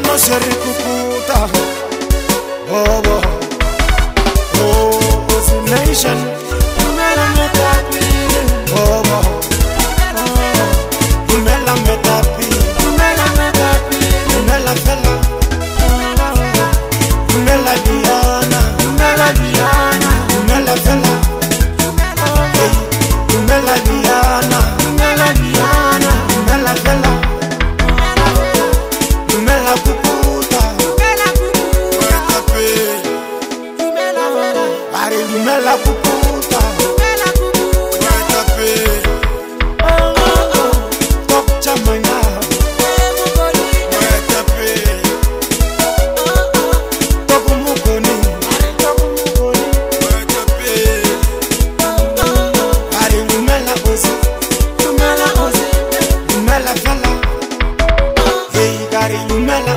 no se rikukuta. Oh, oh, oh, it's a nation. Lumela metapi. Oh, oh, lumela metapi. Lumela metapi. Lumela fela. Lumela Diana. Lumela Diana. Lumela fela. Lumela Diana. Lumela Diana. Lumela fela. Lumela kukuta. Lumela kukuta. Lumela fela. Ari lumela kukuta. Lumela kukuta. Oh oh oh. Top chamanya. Top mukoni. Top mukoni. Ari lumela ozi. Lumela ozi. Lumela fela. Hey, Gary lumela.